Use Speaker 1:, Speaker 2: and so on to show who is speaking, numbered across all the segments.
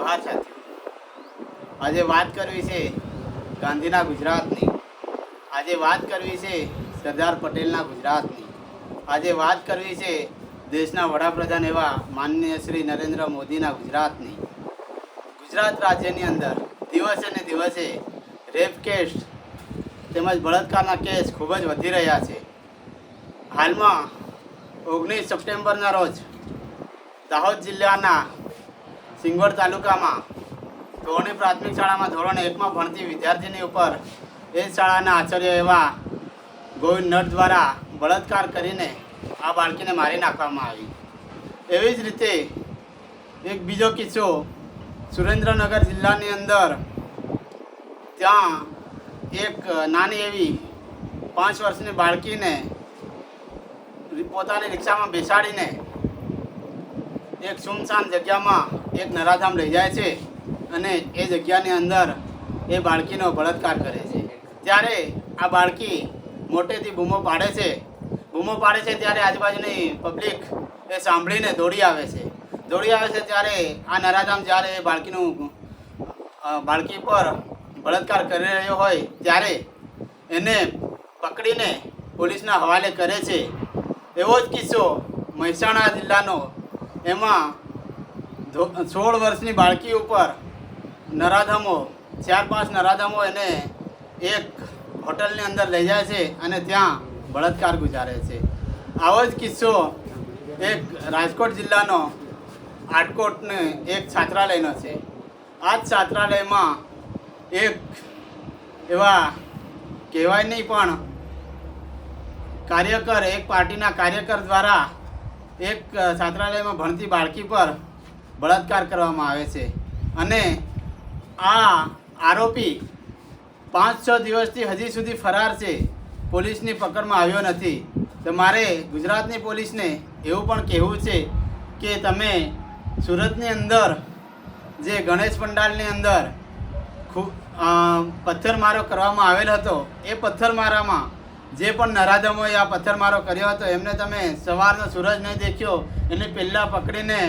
Speaker 1: જોહાર સાથીઓ, આજે વાત કરવી છે ગાંધીના ગુજરાતની. આજે વાત કરવી છે સરદાર પટેલના ગુજરાતની. આજે વાત કરવી છે દેશના વડાપ્રધાન એવા માનનીય શ્રી નરેન્દ્ર મોદીના ગુજરાતની. ગુજરાત રાજ્યની અંદર દિવસે ને દિવસે રેપ કેસ તેમજ બળાત્કારના કેસ ખૂબ જ વધી રહ્યા છે. હાલમાં 19 સપ્ટેમ્બરના રોજ દાહોદ જિલ્લાના સિંગવડ તાલુકામાં ધોરણી પ્રાથમિક શાળામાં ધોરણ 1માં ભણતી વિદ્યાર્થીની ઉપર એ શાળાના આચાર્ય એવા ગોવિંદ નટ દ્વારા બળાત્કાર કરીને આ બાળકીને મારી નાખવામાં આવી. એવી જ રીતે એક બીજો કિસ્સો સુરેન્દ્રનગર જિલ્લાની અંદર, ત્યાં એક નાની એવી 5 વર્ષની બાળકીને પોતાની રિક્ષામાં બેસાડીને એક સુમસાન જગ્યામાં એક નરાધામ લઈ જાય છે અને એ જગ્યાની અંદર એ બાળકીનો બળાત્કાર કરે છે. ત્યારે આ બાળકી મોટેથી બૂમો પાડે છે. ત્યારે આજુબાજુની પબ્લિક એ સાંભળીને દોડી આવે છે. ત્યારે આ નરાધામ જ્યારે એ બાળકી પર બળાત્કાર કરી રહ્યો હોય ત્યારે એને પકડીને પોલીસના હવાલે કરે છે. એવો જ કિસ્સો મહેસાણા જિલ્લાનો, એમાં 16 વર્ષની બાળકી ઉપર નરાધમો 4-5 નરાધમો એને એક હોટલની અંદર લઈ જાય છે અને ત્યાં બળાત્કાર ગુજારે છે. આવો જ કિસ્સો એક રાજકોટ જિલ્લાનો આટકોટને એક છાત્રાલયનો છે. આ જ છાત્રાલયમાં એક એવા કહેવાય નહીં પણ એક પાર્ટીના કાર્યકર દ્વારા એક છાત્રાલયમાં ભણતી બાળકી પર બળાત્કાર કરવામાં આવે છે અને આ આરોપી 5-6 દિવસથી હજી સુધી ફરાર છે, પોલીસની પકડમાં આવ્યો નથી. તો મારે ગુજરાતની પોલીસને એવું પણ કહેવું છે કે તમે સુરતની અંદર જે ગણેશ પંડાલની અંદર પથ્થરમારો કરવામાં આવેલ હતો, એ પથ્થરમારામાં જે પણ નરાધમોએ આ પથ્થરમારો કર્યો હતો એમને તમે સવારનો સૂરજ નહીં દેખ્યો એને પહેલાં પકડીને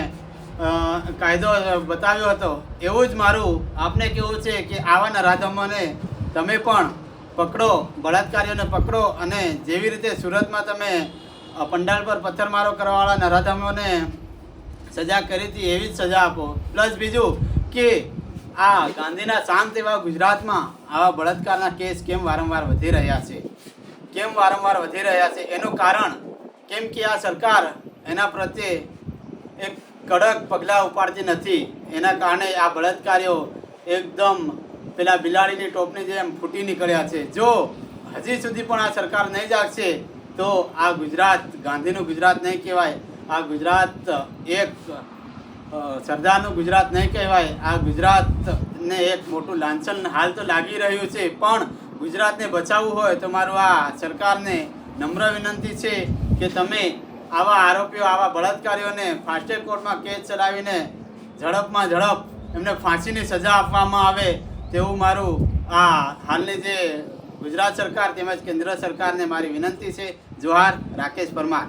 Speaker 1: કાયદો બતાવ્યો હતો. એવું જ મારું આપને કહેવું છે કે આવા નરાધમોને તમે પણ પકડો, બળાત્કારીઓને પકડો અને જેવી રીતે સુરતમાં તમે પંડાલ પર પથ્થરમારો કરવાવાળા નરાધમોને સજા કરી હતી એવી જ સજા આપો. પ્લસ બીજું કે આ ગાંધીના શાંત એવા ગુજરાતમાં આવા બળાત્કારના કેસ કેમ વારંવાર વધી રહ્યા છે? એનું કારણ કેમ કે આ સરકાર એના પ્રત્યે એક કડક પગલાં ઉપાડતી નથી. એના કારણે આ બળાત્કારીઓ એકદમ પેલા બિલાડીની ટોપની જેમ ફૂટી નીકળ્યા છે. જો હજી સુધી પણ આ સરકાર નહીં જાગશે તો આ ગુજરાત ગાંધીનું ગુજરાત નહીં કહેવાય. આ ગુજરાત એક સરદારનું ગુજરાત નહીં કહેવાય. આ ગુજરાતને એક મોટું લાંછન હાલ તો લાગી રહ્યું છે, પણ ગુજરાતને બચાવવું હોય તો મારું આ સરકારને નમ્ર વિનંતી છે કે તમે આવા આરોપીઓ, આવા બળાત્કારીઓને ફાસ્ટ ટ્રેક કોર્ટમાં કેસ ચલાવીને ઝડપમાં ઝડપ એમને ફાંસીની સજા આપવામાં આવે તેવું મારું આ હાલની જે ગુજરાત સરકાર તેમજ કેન્દ્ર સરકારને મારી વિનંતી છે. જોહાર. રાકેશ પરમાર.